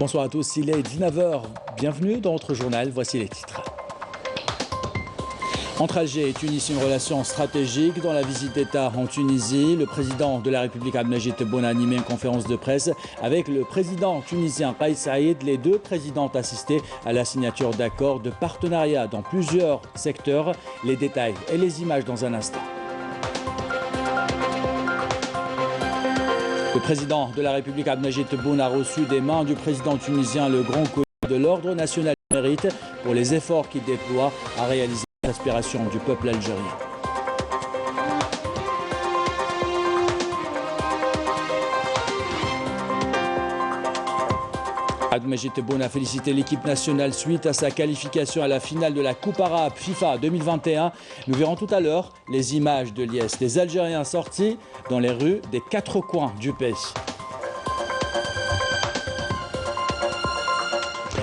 Bonsoir à tous, il est 19h. Bienvenue dans notre journal, voici les titres. Entre Alger et Tunis, une relation stratégique. Dans la visite d'État en Tunisie, le président de la République Abdelmajid Tebboune a animé une conférence de presse avec le président tunisien Kais Saïed. Les deux présidents assistés à la signature d'accords de partenariat dans plusieurs secteurs. Les détails et les images dans un instant. Le président de la République Abdelmajid Tebboune a reçu des mains du président tunisien le grand collier de l'Ordre national du mérite pour les efforts qu'il déploie à réaliser l'aspiration du peuple algérien. Abdelmajid Tebboune a félicité l'équipe nationale suite à sa qualification à la finale de la Coupe arabe FIFA 2021. Nous verrons tout à l'heure les images de liesse des Algériens sortis dans les rues des quatre coins du pays.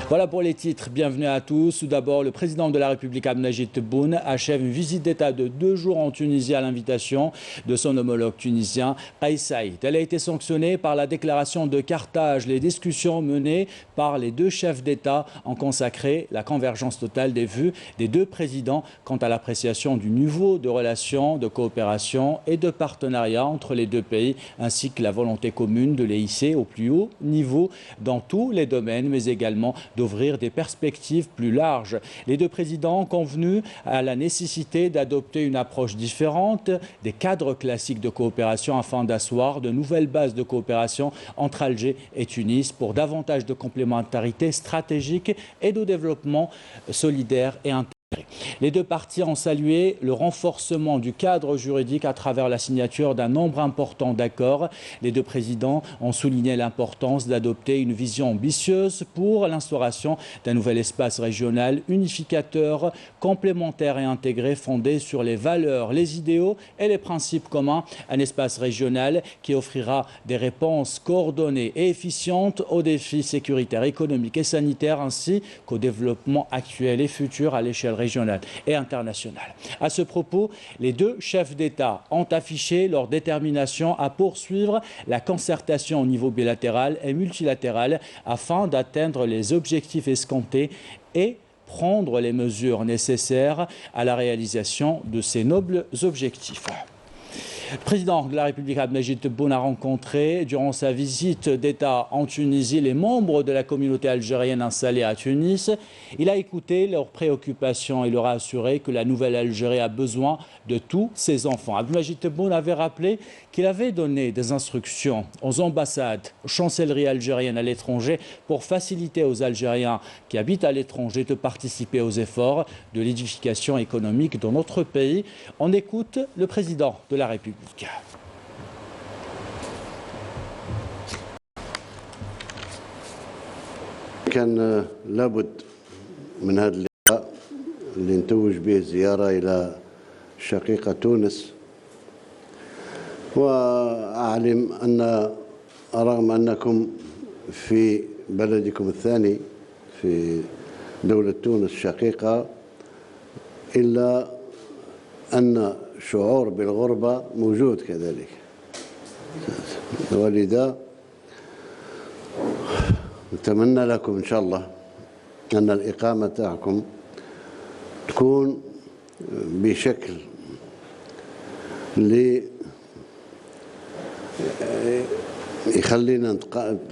Voilà pour les titres, bienvenue à tous. Tout d'abord, le président de la République Abdelmajid Tebboune achève une visite d'État de 2 jours en Tunisie à l'invitation de son homologue tunisien Kais Saïed. Elle a été sanctionnée par la déclaration de Carthage. Les discussions menées par les deux chefs d'État ont consacré la convergence totale des vues des deux présidents quant à l'appréciation du niveau de relations, de coopération et de partenariat entre les deux pays, ainsi que la volonté commune de les hisser au plus haut niveau dans tous les domaines, mais également d'ouvrir des perspectives plus larges. Les deux présidents ont convenu à la nécessité d'adopter une approche différente des cadres classiques de coopération afin d'asseoir de nouvelles bases de coopération entre Alger et Tunis pour davantage de complémentarité stratégique et de développement solidaire et intégré. Les deux parties ont salué le renforcement du cadre juridique à travers la signature d'un nombre important d'accords. Les deux présidents ont souligné l'importance d'adopter une vision ambitieuse pour l'instauration d'un nouvel espace régional unificateur, complémentaire et intégré, fondé sur les valeurs, les idéaux et les principes communs. Un espace régional qui offrira des réponses coordonnées et efficientes aux défis sécuritaires, économiques et sanitaires, ainsi qu'au développement actuel et futur à l'échelle régionale et internationale. À ce propos, les deux chefs d'État ont affiché leur détermination à poursuivre la concertation au niveau bilatéral et multilatéral afin d'atteindre les objectifs escomptés et prendre les mesures nécessaires à la réalisation de ces nobles objectifs. Le président de la République Abdelmajid Tebboune a rencontré durant sa visite d'État en Tunisie les membres de la communauté algérienne installée à Tunis. Il a écouté leurs préoccupations et leur a assuré que la nouvelle Algérie a besoin de tous ses enfants. Abdelmajid Tebboune avait rappelé qu'il avait donné des instructions aux ambassades, aux chancelleries algériennes à l'étranger pour faciliter aux Algériens qui habitent à l'étranger de participer aux efforts de l'édification économique dans notre pays. On écoute le président de la République. كان لابد من هذا اللقاء اللي نتوج به الزيارة إلى شقيقة تونس، وأعلم أن رغم أنكم في بلدكم الثاني في دولة تونس شقيقة، إلا أن شعور بالغربة موجود كذلك، ولذا نتمنى لكم إن شاء الله أن الإقامة تاعكم تكون بشكل اللي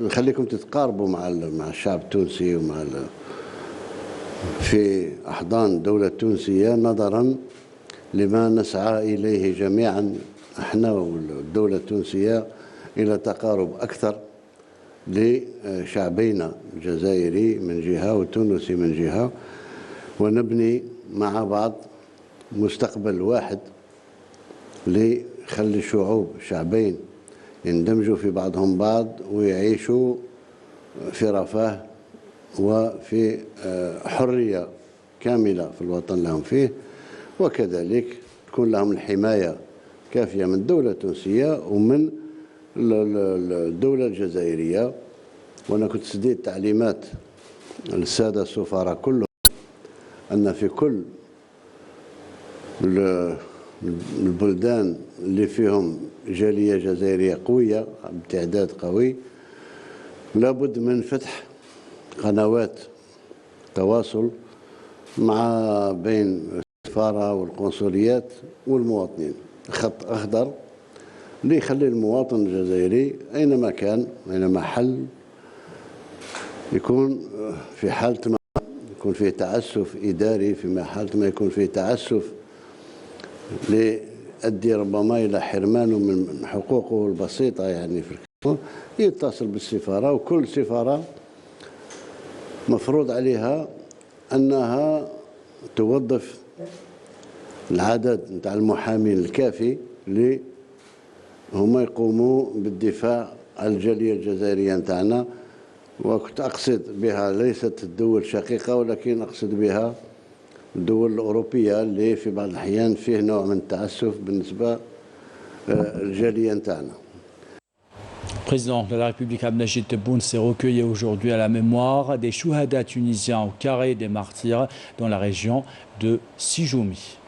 يخليكم تتقاربوا مع الشعب التونسي ومع في أحضان الدولة التونسية، نظرا لما نسعى إليه جميعا احنا والدولة التونسية إلى تقارب أكثر لشعبينا الجزائري من جهة والتونسي من جهة، ونبني مع بعض مستقبل واحد ليخلي الشعوب شعبين يندمجوا في بعضهم بعض ويعيشوا في رفاه وفي حرية كاملة في الوطن لهم فيه، وكذلك تكون لهم الحماية كافية من الدولة التونسية ومن الدولة الجزائرية. وأنا كنت سديت تعليمات للسادة السفراء كلهم أن في كل البلدان اللي فيهم جالية جزائرية قوية بتعداد قوي لابد من فتح قنوات تواصل مع بين السفارة والقنصليات والمواطنين، خط أخضر اللي يخلي المواطن الجزائري أينما كان أينما حل يكون في حالة ما يكون فيه تعسف إداري، في حالة ما يكون فيه تعسف ليؤدي ربما إلى حرمانه من حقوقه البسيطة يعني في الكون، يتصل بالسفارة. وكل سفارة مفروض عليها أنها توظف العدد نتاع المحامين الكافي اللي هما يقوموا بالدفاع عن الجالية الجزائرية نتاعنا. وكنت أقصد بها ليست الدول الشقيقة، ولكن أقصد بها الدول الأوروبية اللي في بعض الأحيان فيه نوع من التعسف بالنسبة للجالية نتاعنا. Le président de la République Abdelmajid Tebboune s'est recueilli aujourd'hui à la mémoire des chouhadas tunisiens au carré des martyrs dans la région de Sijoumi.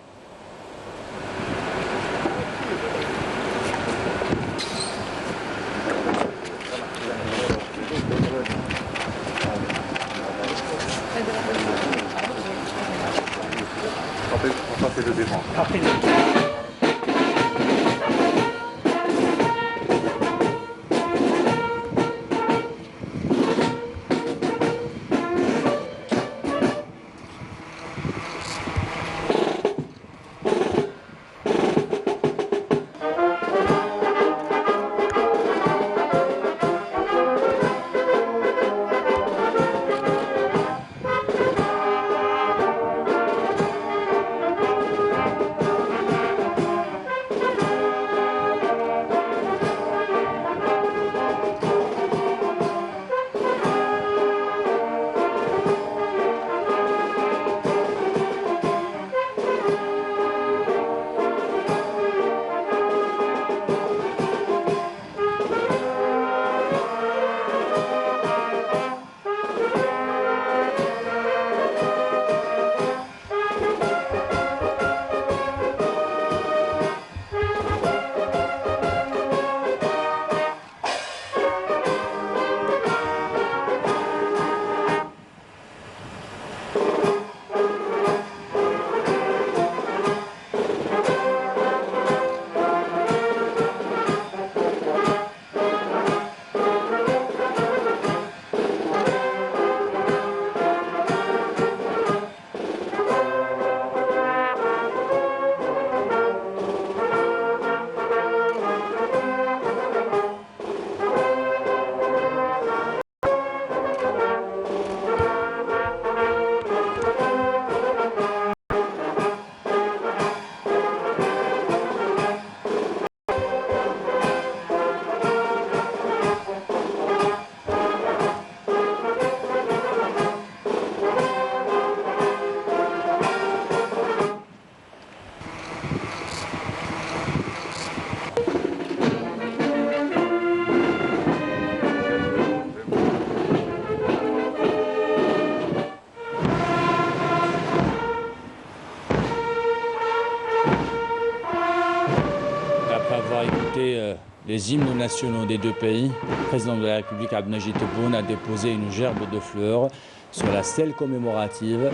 Les hymnes nationaux des deux pays, le président de la République Abdelmajid Tebboune a déposé une gerbe de fleurs sur la stèle commémorative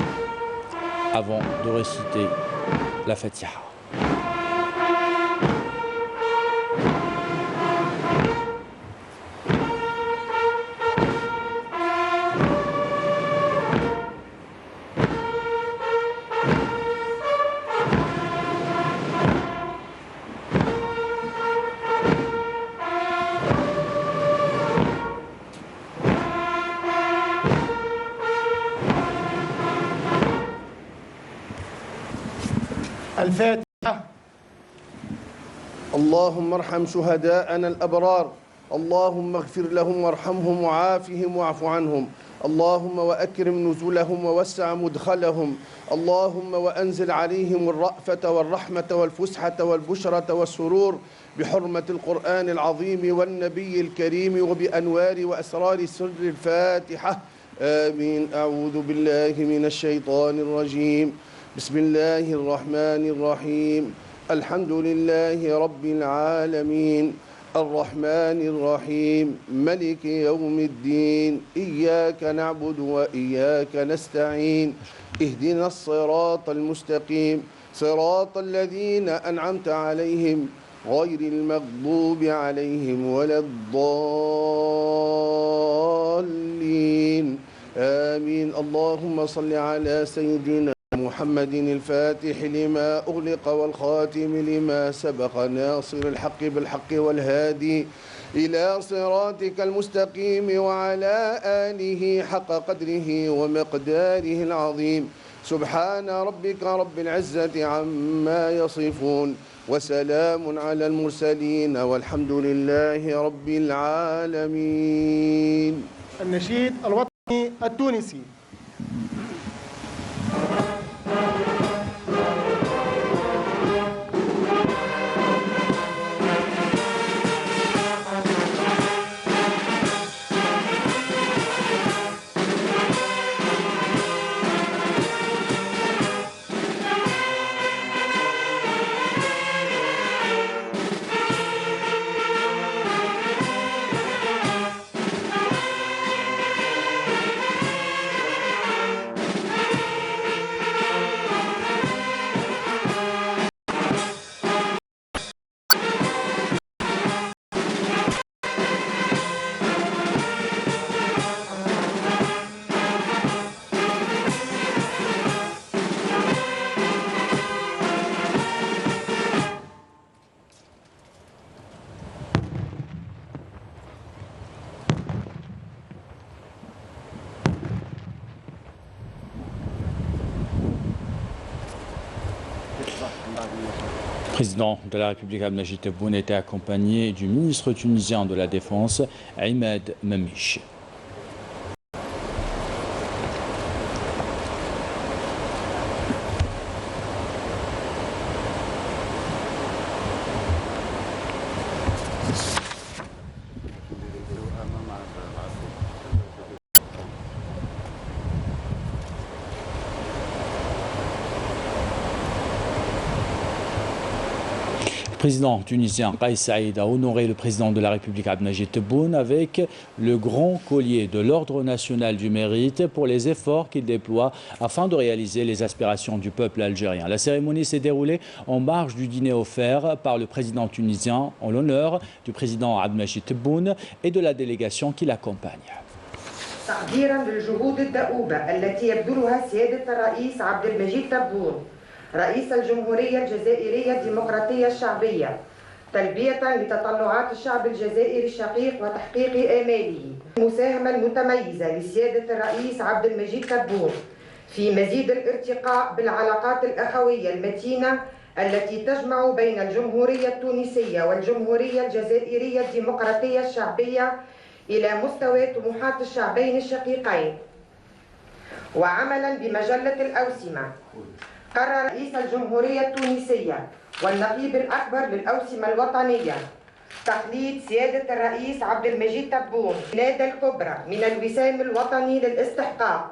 avant de réciter la Fatiha. الفاتحة. اللهم ارحم شهداءنا الأبرار، اللهم اغفر لهم وارحمهم وعافهم واعف عنهم، اللهم وأكرم نزلهم ووسع مدخلهم، اللهم وأنزل عليهم الرأفة والرحمة والفسحة والبشرة والسرور بحرمة القرآن العظيم والنبي الكريم وبأنوار وأسرار سر الفاتحة. آمين. أعوذ بالله من الشيطان الرجيم. بسم الله الرحمن الرحيم. الحمد لله رب العالمين، الرحمن الرحيم ملك يوم الدين إياك نعبد وإياك نستعين اهدنا الصراط المستقيم صراط الذين أنعمت عليهم غير المغضوب عليهم ولا الضالين آمين. اللهم صل على سيدنا محمد الفاتح لما أغلق والخاتم لما سبق ناصر الحق بالحق والهادي إلى صراطك المستقيم وعلى آله حق قدره ومقداره العظيم. سبحان ربك رب العزة عما يصفون وسلام على المرسلين والحمد لله رب العالمين. النشيد الوطني التونسي. Le président de la République Abdelmajid Tebboune était accompagné du ministre tunisien de la Défense, Imad Mamiche. Le président tunisien Kais Saïed a honoré le président de la République Abdelmajid Tebboune avec le grand collier de l'Ordre national du mérite pour les efforts qu'il déploie afin de réaliser les aspirations du peuple algérien. La cérémonie s'est déroulée en marge du dîner offert par le président tunisien en l'honneur du président Abdelmajid Tebboune et de la délégation qui l'accompagne. تقديرا للجهود الدؤوبة التي يبذلها سيادة الرئيس عبد المجيد تبون رئيس الجمهورية الجزائرية الديمقراطية الشعبية تلبية لتطلعات الشعب الجزائري الشقيق وتحقيق آماله. المساهمة المتميزة لسيادة الرئيس عبد المجيد تبون في مزيد الارتقاء بالعلاقات الأخوية المتينة التي تجمع بين الجمهورية التونسية والجمهورية الجزائرية الديمقراطية الشعبية إلى مستوى طموحات الشعبين الشقيقين. وعملا بمجلة الأوسمة قرر رئيس الجمهورية التونسية والنقيب الأكبر للأوسمة الوطنية تخليد سيادة الرئيس عبد المجيد تبون النادى الكبرى من الوسام الوطني للاستحقاق.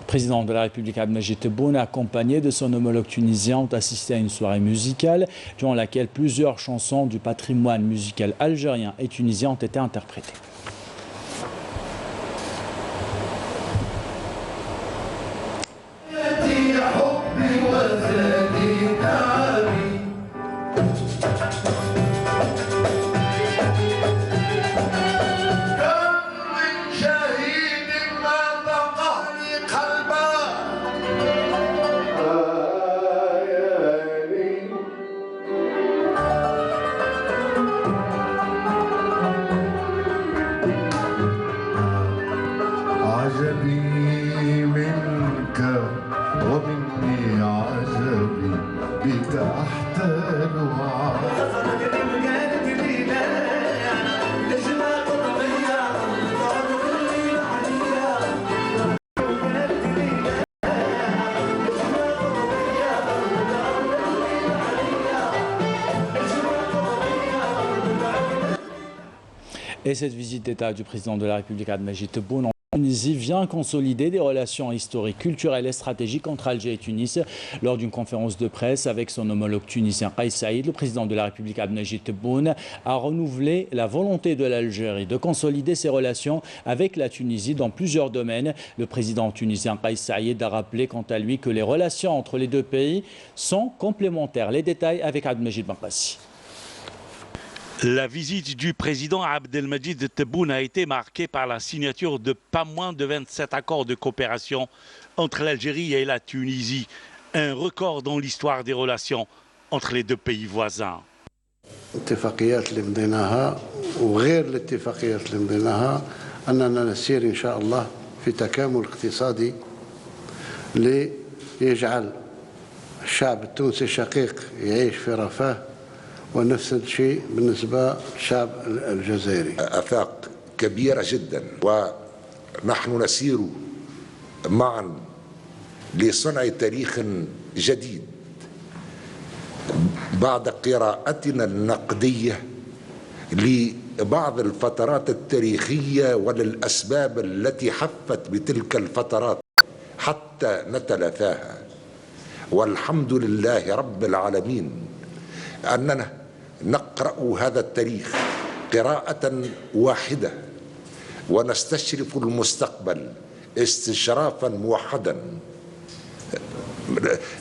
Le président de la République Abdelmajid Tebboune, accompagné de son homologue tunisien, ont assisté à une soirée musicale durant laquelle plusieurs chansons du patrimoine musical algérien et tunisien ont été interprétées. Et cette visite d'État du président de la République Abdelmajid Tebboune en Tunisie vient consolider des relations historiques, culturelles et stratégiques entre Alger et Tunis. Lors d'une conférence de presse avec son homologue tunisien Kais Saïed, le président de la République Abdelmajid Tebboune a renouvelé la volonté de l'Algérie de consolider ses relations avec la Tunisie dans plusieurs domaines. Le président tunisien Kais Saïed a rappelé quant à lui que les relations entre les deux pays sont complémentaires. Les détails avec Abdelmajid Bankassi. La visite du président Abdelmajid Tebboune a été marquée par la signature de pas moins de 27 accords de coopération entre l'Algérie et la Tunisie, un record dans l'histoire des relations entre les deux pays voisins. الاتفاقيات اللي مضيناها وغير الاتفاقيات اللي مضيناها أننا نسير إن شاء الله في تكامل اقتصادي ليجعل الشعب التونسي الشقيق يعيش في رفاه ونفس الشيء بالنسبة للشعب الجزائري. آفاق كبيرة جدا ونحن نسير معا لصنع تاريخ جديد بعد قراءتنا النقدية لبعض الفترات التاريخية وللأسباب التي حفت بتلك الفترات حتى نتلافاها. والحمد لله رب العالمين أننا نقرأ هذا التاريخ قراءة واحدة ونستشرف المستقبل استشرافا موحدا،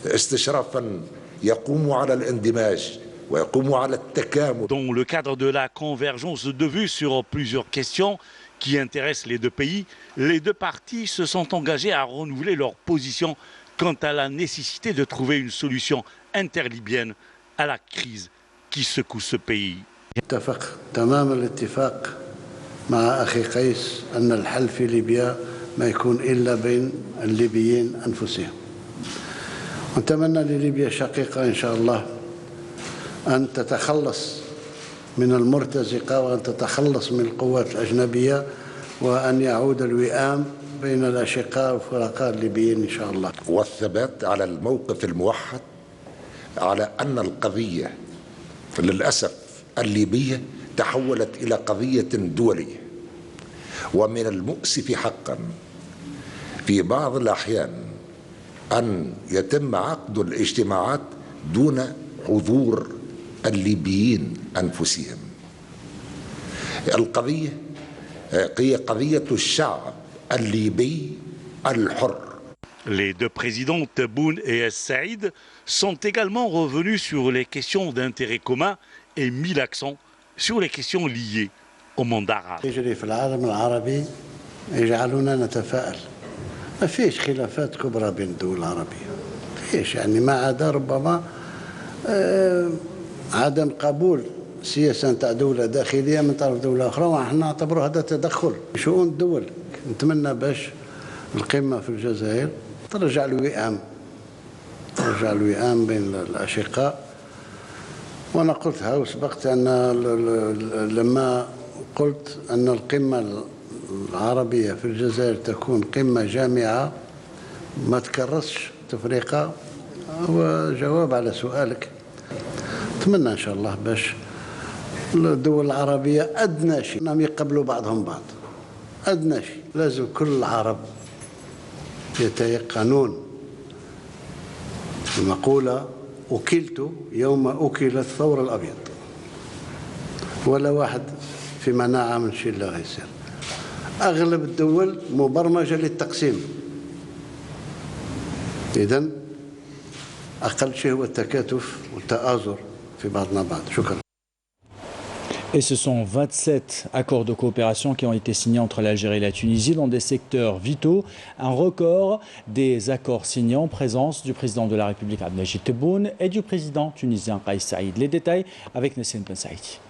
استشرافا يقوم على الاندماج ويقوم على التكامل. Dans le cadre de la convergence de vues sur plusieurs questions qui intéressent les deux pays, les deux parties se sont engagées à renouveler leur position quant à la nécessité de trouver une solution interlibyenne à la crise qui secoue ce pays. اتفق تمام الاتفاق مع أخي قيس أن الحل في ليبيا ما يكون إلا بين الليبيين أنفسهم. ونتمنى لليبيا شقيقة إن شاء الله أن تتخلص من المرتزقة وأن تتخلص من القوات الأجنبية وأن يعود الوئام بين الأشقاء والفرقاء الليبيين إن شاء الله. والثبات على الموقف الموحد على أن القضية للأسف الليبية تحولت إلى قضية دولية، ومن المؤسف حقا في بعض الأحيان أن يتم عقد الاجتماعات دون حضور الليبيين أنفسهم. القضية هي قضية الشعب الليبي الحر. Les deux présidents Tebboune et Saïd sont également revenus sur les questions d'intérêt commun et mis l'accent sur les questions liées au monde arabe. يجري في العالم العربي يجعلنا نتفائل. ما فيش خلافات كبرى بين الدول العربية. فيش يعني ما عدا ربما عدم قبول سياسة نتاع دولة داخلية من طرف دولة أخرى، ونحن نعتبره هذا تدخل في شؤون الدول. نتمنى باش القمة في الجزائر ترجع الوئام بين الأشقاء. وأنا قلتها وسبقت أن لما قلت أن القمة العربية في الجزائر تكون قمة جامعة ما تكرسش تفرقة، هو جواب على سؤالك. أتمنى إن شاء الله باش الدول العربية أدنى شيء أنهم يقبلوا بعضهم بعض، أدنى شيء لازم كل العرب يتيقنون المقولة أكلت يوم أكل الثور الأبيض، ولا واحد في مناعة من شيء لا يصير. أغلب الدول مبرمجة للتقسيم، إذن أقل شيء هو التكاتف والتآزر في بعضنا بعض. شكرا. Et ce sont 27 accords de coopération qui ont été signés entre l'Algérie et la Tunisie dans des secteurs vitaux. Un record des accords signés en présence du président de la République Abdelmajid Tebboune et du président tunisien Kais Saïed. Les détails avec Nessim Ben Saïdi.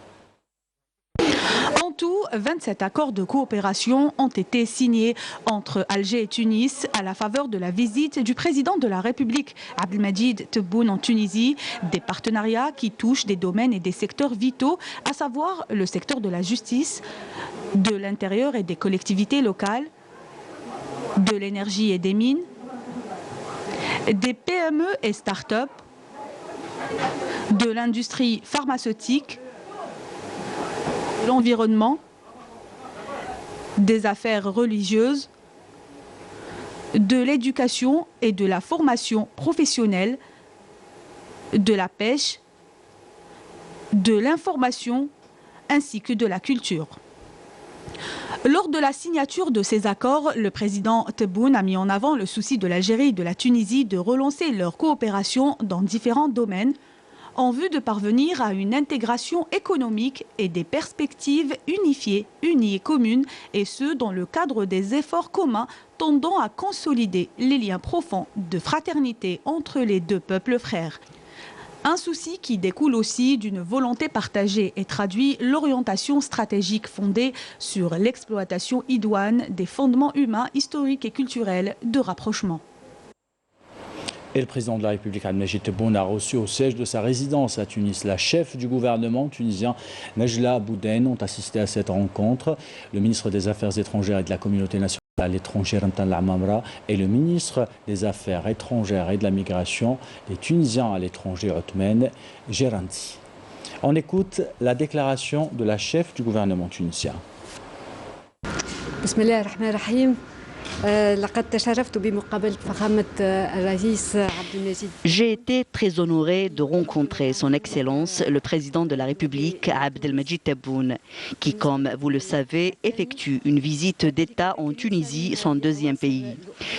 En tout, 27 accords de coopération ont été signés entre Alger et Tunis à la faveur de la visite du président de la République Abdelmajid Tebboune en Tunisie. Des partenariats qui touchent des domaines et des secteurs vitaux, à savoir le secteur de la justice, de l'intérieur et des collectivités locales, de l'énergie et des mines, des PME et start-up, de l'industrie pharmaceutique, l'environnement des affaires religieuses, de l'éducation et de la formation professionnelle, de la pêche, de l'information ainsi que de la culture. Lors de la signature de ces accords, le président Tebboune a mis en avant le souci de l'Algérie et de la Tunisie de relancer leur coopération dans différents domaines en vue de parvenir à une intégration économique et des perspectives unifiées, unies et communes, et ce dans le cadre des efforts communs tendant à consolider les liens profonds de fraternité entre les deux peuples frères. Un souci qui découle aussi d'une volonté partagée et traduit l'orientation stratégique fondée sur l'exploitation idoine des fondements humains, historiques et culturels de rapprochement. Et le président de la République, Abdelmajid Tebboune, a reçu au siège de sa résidence à Tunis. La chef du gouvernement tunisien, Najla Bouden, ont assisté à cette rencontre. Le ministre des Affaires étrangères et de la communauté nationale à l'étranger, Ramtan Lamamra, et le ministre des Affaires étrangères et de la migration, les Tunisiens à l'étranger, Othman Geranti. On écoute la déclaration de la chef du gouvernement tunisien. Bismillahirrahmanirrahim. J'ai été très honoré de rencontrer son Excellence, le président de la République, Abdelmajid Tebboune, qui, comme vous le savez, effectue une visite d'État en Tunisie, son deuxième pays.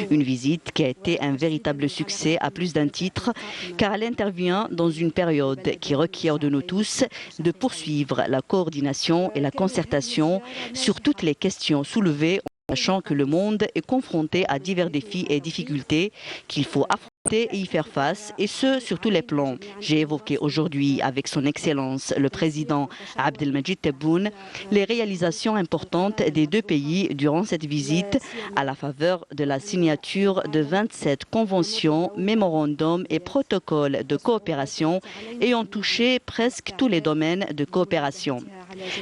Une visite qui a été un véritable succès à plus d'un titre, car elle intervient dans une période qui requiert de nous tous de poursuivre la coordination et la concertation sur toutes les questions soulevées, sachant que le monde est confronté à divers défis et difficultés qu'il faut affronter et y faire face, et ce, sur tous les plans. J'ai évoqué aujourd'hui avec son Excellence, le président Abdelmajid Tebboune, les réalisations importantes des deux pays durant cette visite à la faveur de la signature de 27 conventions, mémorandums et protocoles de coopération ayant touché presque tous les domaines de coopération.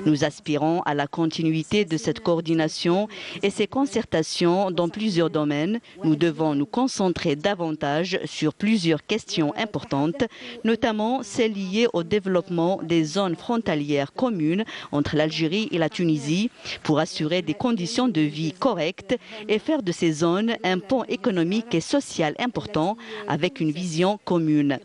Nous aspirons à la continuité de cette coordination et ces concertations dans plusieurs domaines. Nous devons nous concentrer davantage sur plusieurs questions importantes, notamment celles liées au développement des zones frontalières communes entre l'Algérie et la Tunisie pour assurer des conditions de vie correctes et faire de ces zones un pont économique et social important avec une vision commune.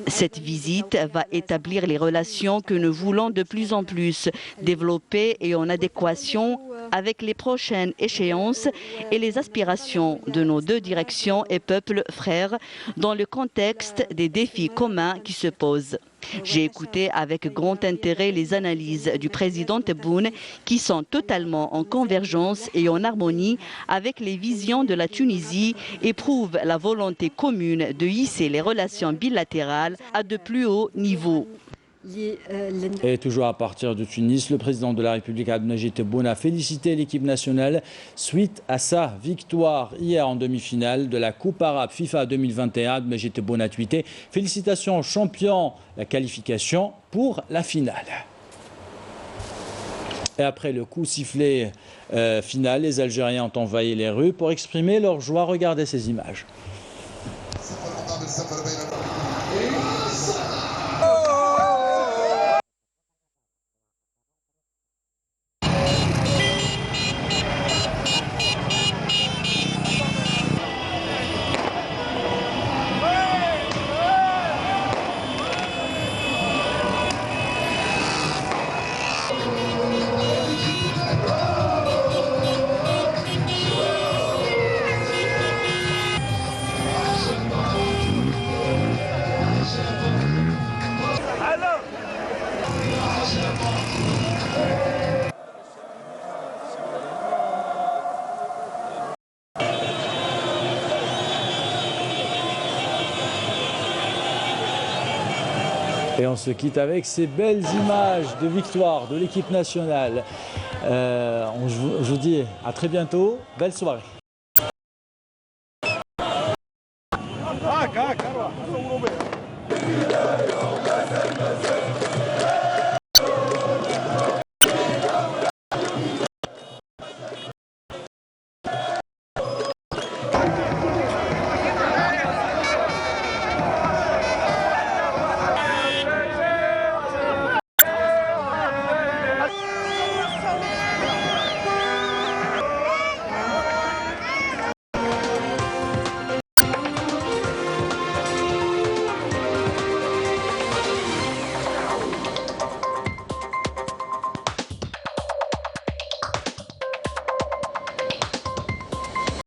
Cette visite va établir les relations que nous voulons de plus en plus développer et en adéquation avec les prochaines échéances et les aspirations de nos deux directions et peuples frères dans le contexte des défis communs qui se posent. J'ai écouté avec grand intérêt les analyses du président Tebboune qui sont totalement en convergence et en harmonie avec les visions de la Tunisie et prouvent la volonté commune de hisser les relations bilatérales à de plus hauts niveaux. Et toujours à partir de Tunis, le président de la République, Abdelmajid Tebboune, a félicité l'équipe nationale suite à sa victoire hier en demi-finale de la Coupe arabe FIFA 2021. Abdelmajid Tebboune a tweeté « Félicitations aux champions, la qualification pour la finale ». Et après le coup sifflé final, les Algériens ont envahi les rues pour exprimer leur joie. Regardez ces images. Et on se quitte avec ces belles images de victoire de l'équipe nationale. Je vous dis à très bientôt. Belle soirée. هاك